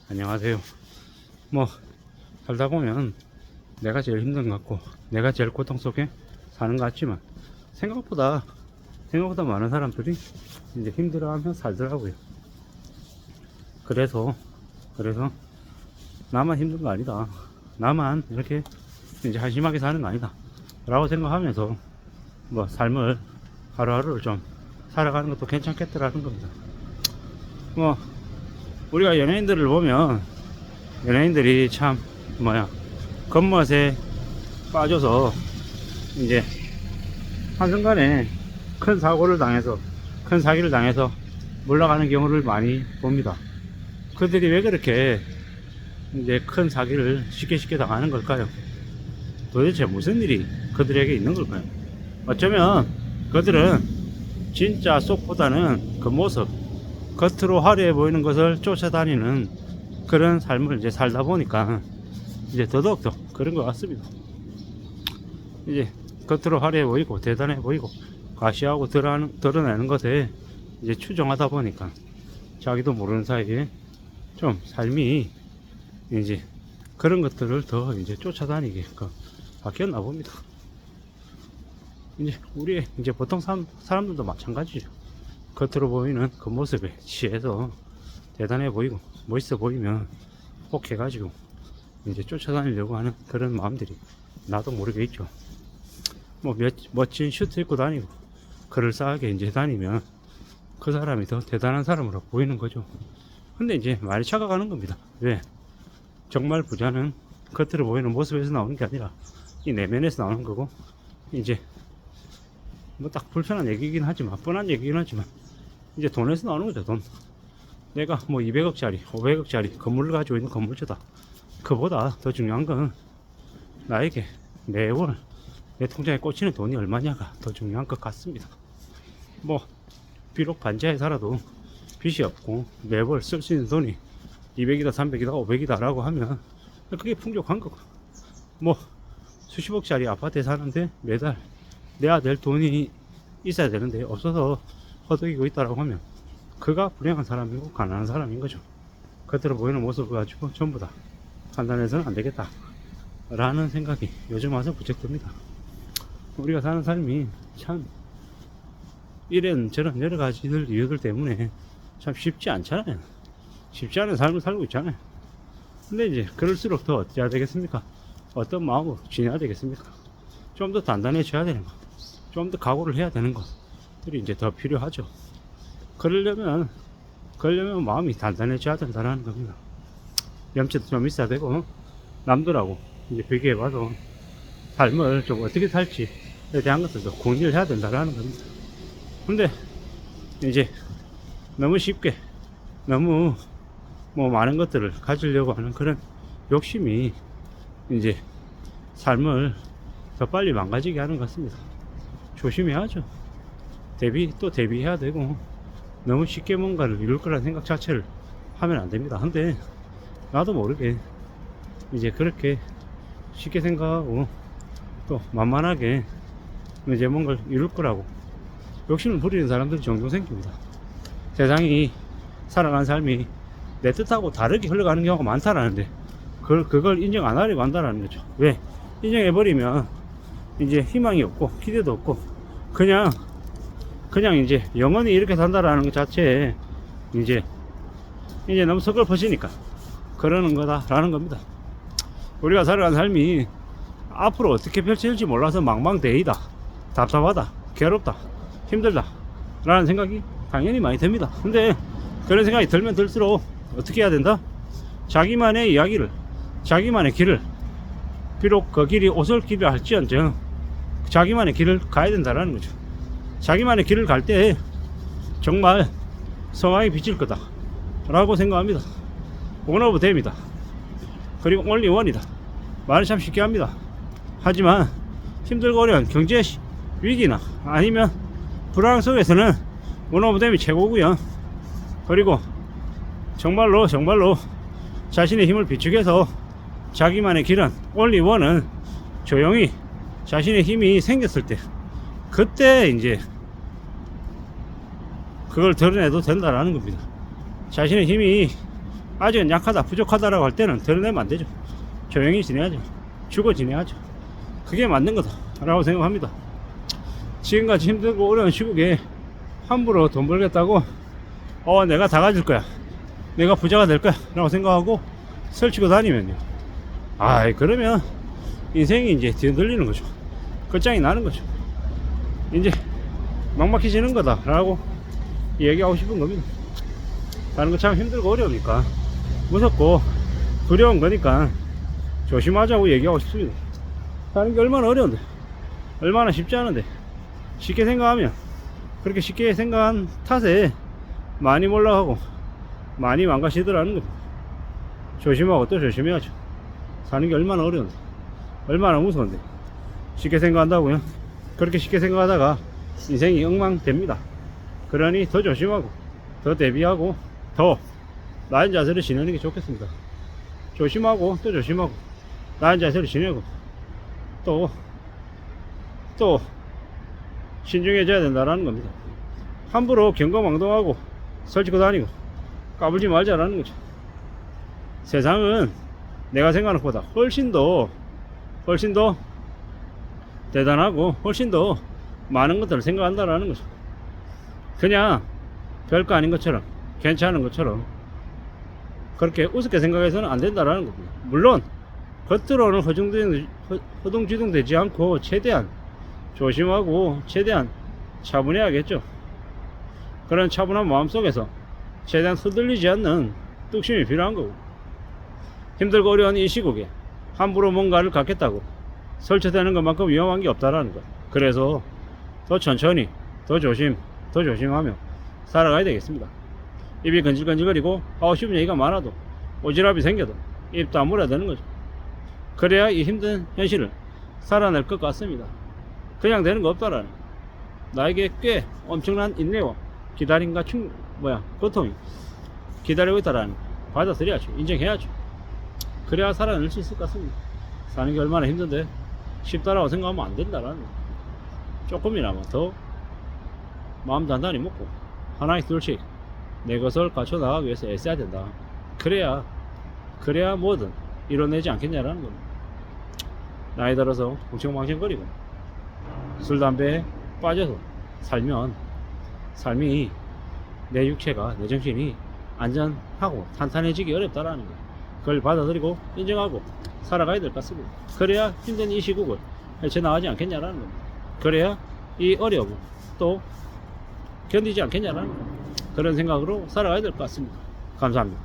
안녕하세요. 뭐 살다 보면 내가 제일 힘든 것 같고 내가 제일 고통 속에 사는 것 같지만 생각보다 많은 사람들이 이제 힘들어하며 살더라고요. 그래서 나만 힘든 거 아니다, 나만 이렇게 이제 한심하게 사는 거 아니다 라고 생각하면서 뭐 삶을 하루하루를 좀 살아가는 것도 괜찮겠더라는 겁니다. 뭐 우리가 연예인들을 보면 연예인들이 참 겉멋에 빠져서 이제 한순간에 큰 사고를 당해서 큰 사기를 당해서 물러가는 경우를 많이 봅니다. 그들이 왜 그렇게 이제 큰 사기를 쉽게 당하는 걸까요? 도대체 무슨 일이 그들에게 있는 걸까요? 어쩌면 그들은 진짜 속보다는 그 모습, 겉으로 화려해 보이는 것을 쫓아다니는 그런 삶을 이제 살다 보니까 이제 더더욱더 그런 것 같습니다. 이제 겉으로 화려해 보이고 대단해 보이고 과시하고 드러내는 것에 이제 추종하다 보니까 자기도 모르는 사이에 좀 삶이 이제 그런 것들을 더 이제 쫓아다니게끔 바뀌었나 봅니다. 이제 우리 이제 보통 사람들도 마찬가지죠. 겉으로 보이는 그 모습에 취해서 대단해 보이고 멋있어 보이면 혹 해가지고 이제 쫓아다니려고 하는 그런 마음들이 나도 모르게 있죠. 뭐 멋진 슈트 입고 다니고 그럴싸하게 이제 다니면 그 사람이 더 대단한 사람으로 보이는 거죠. 근데 이제 많이 착각하는 겁니다. 왜? 정말 부자는 겉으로 보이는 모습에서 나오는 게 아니라 이 내면에서 나오는 거고, 이제 뭐 딱 불편한 얘기긴 하지만 뻔한 얘기긴 하지만 이제 돈에서 나오는 거죠. 돈. 내가 뭐 200억짜리 500억짜리 건물을 가지고 있는 건물주다, 그보다 더 중요한 건 나에게 매월 내 통장에 꽂히는 돈이 얼마냐가 더 중요한 것 같습니다. 뭐 비록 반지하에 살아도 빚이 없고 매월 쓸 수 있는 돈이 200이다 300이다 500이다 라고 하면 그게 풍족한 거고, 뭐 수십억짜리 아파트에 사는데 매달 내야 될 돈이 있어야 되는데 없어서 허덕이고 있다라고 하면 그가 불행한 사람이고 가난한 사람인 거죠. 겉으로 보이는 모습을 가지고 전부 다 판단해서는 안 되겠다 라는 생각이 요즘 와서 부쩍 듭니다. 우리가 사는 삶이 참 이런저런 여러 가지 이유들 때문에 참 쉽지 않잖아요. 쉽지 않은 삶을 살고 있잖아요. 근데 이제 그럴수록 더 어찌해야 되겠습니까? 어떤 마음으로 지내야 되겠습니까? 좀 더 단단해져야 되는 것, 좀 더 각오를 해야 되는 것들이 이제 더 필요하죠. 그러려면 마음이 단단해져야 된다는 겁니다. 염치도 좀 있어야 되고, 남들하고 이제 비교해봐도 삶을 좀 어떻게 살지에 대한 것들도 궁리를 해야 된다는 겁니다. 근데 이제 너무 쉽게 너무 뭐 많은 것들을 가지려고 하는 그런 욕심이 이제 삶을 더 빨리 망가지게 하는 것 같습니다. 조심해야죠. 대비해야 되고, 너무 쉽게 뭔가를 이룰 거라는 생각 자체를 하면 안 됩니다. 근데 나도 모르게 이제 그렇게 쉽게 생각하고 또 만만하게 이제 뭔가를 이룰 거라고 욕심을 부리는 사람들이 종종 생깁니다. 세상이 살아가는 삶이 내 뜻하고 다르게 흘러가는 경우가 많다라는데 그걸 인정 안 하려고 한다라는 거죠. 왜? 인정해버리면 이제 희망이 없고 기대도 없고 그냥 이제 영원히 이렇게 산다라는 것 자체에 이제 너무 서글퍼지니까 그러는 거다라는 겁니다. 우리가 살아가는 삶이 앞으로 어떻게 펼쳐질지 몰라서 망망대해이다, 답답하다, 괴롭다, 힘들다 라는 생각이 당연히 많이 듭니다. 근데 그런 생각이 들면 들수록 어떻게 해야 된다? 자기만의 이야기를, 자기만의 길을, 비록 그 길이 오솔길이라 할지언정 자기만의 길을 가야 된다는 거죠. 자기만의 길을 갈 때 정말 성황이 비칠 거다 라고 생각합니다. 원 오브 댐이다, 그리고 only one이다. 말을 참 쉽게 합니다. 하지만 힘들고 어려운 경제 위기나 아니면 불황 속에서는 원 오브 댐이 최고고요. 그리고 정말로 자신의 힘을 비축해서 자기만의 길은 only one은 조용히 자신의 힘이 생겼을 때 그때 이제 그걸 드러내도 된다라는 겁니다. 자신의 힘이 아직은 약하다, 부족하다라고 할 때는 드러내면 안 되죠. 조용히 지내야죠. 죽어 지내야죠. 그게 맞는 거다 라고 생각합니다. 지금같이 힘들고 어려운 시국에 함부로 돈 벌겠다고 내가 다 가질 거야, 내가 부자가 될 거야 라고 생각하고 설치고 다니면요, 그러면 인생이 이제 뒤흔들리는 거죠. 끝장이 나는 거죠. 이제 막막해지는 거다 라고 얘기하고 싶은 겁니다. 사는 거 참 힘들고 어려우니까, 무섭고 두려운 거니까 조심하자고 얘기하고 싶습니다. 사는 게 얼마나 어려운데, 얼마나 쉽지 않은데, 쉽게 생각하면 그렇게 쉽게 생각한 탓에 많이 몰락하고 많이 망가지더라는 겁니다. 조심하고 또 조심해야죠. 사는 게 얼마나 어려운데, 얼마나 무서운데 쉽게 생각한다고요? 그렇게 쉽게 생각하다가 인생이 엉망됩니다. 그러니 더 조심하고 더 대비하고 더 나은 자세를 지내는 게 좋겠습니다. 조심하고 또 조심하고 나은 자세를 지내고 또 신중해져야 된다는 겁니다. 함부로 경거망동하고 설치고 다니고 까불지 말자라는 거죠. 세상은 내가 생각하는 것보다 훨씬 더 대단하고 훨씬 더 많은 것들을 생각한다라는 거죠. 그냥 별거 아닌 것처럼, 괜찮은 것처럼 그렇게 우습게 생각해서는 안 된다라는 겁니다. 물론 겉으로는 허둥지둥 되지 않고 최대한 조심하고 최대한 차분해야겠죠. 그런 차분한 마음 속에서 최대한 흔들리지 않는 뚝심이 필요한 거고, 힘들고 어려운 이 시국에 함부로 뭔가를 갖겠다고 설치되는 것만큼 위험한 게 없다라는 거. 그래서 더 천천히, 더 조심하며 살아가야 되겠습니다. 입이 건질건질거리고 하고 싶은 얘기가 많아도, 오지랖이 생겨도 입 다물어야 되는 거죠. 그래야 이 힘든 현실을 살아낼 것 같습니다. 그냥 되는 거 없다라는, 나에게 꽤 엄청난 인내와 기다림과 고통이 기다리고 있다라는, 받아들여야죠. 인정해야죠. 그래야 살아낼 수 있을 것 같습니다. 사는 게 얼마나 힘든데 쉽다라고 생각하면 안 된다라는 거. 조금이나마 더 마음 단단히 먹고 하나씩 둘씩 내 것을 갖춰 나가기 위해서 애써야 된다. 그래야 뭐든 이뤄내지 않겠냐라는 겁니다. 나이 들어서 뭉청망청거리고 술 담배에 빠져서 살면 삶이, 내 육체가, 내 정신이 안전하고 탄탄해지기 어렵다라는 거, 그걸 받아들이고 인정하고 살아가야 될 것 같습니다. 그래야 힘든 이 시국을 헤쳐나가지 않겠냐라는 겁니다. 그래야 이 어려움을 또 견디지 않겠냐라는 거, 그런 생각으로 살아가야 될 것 같습니다. 감사합니다.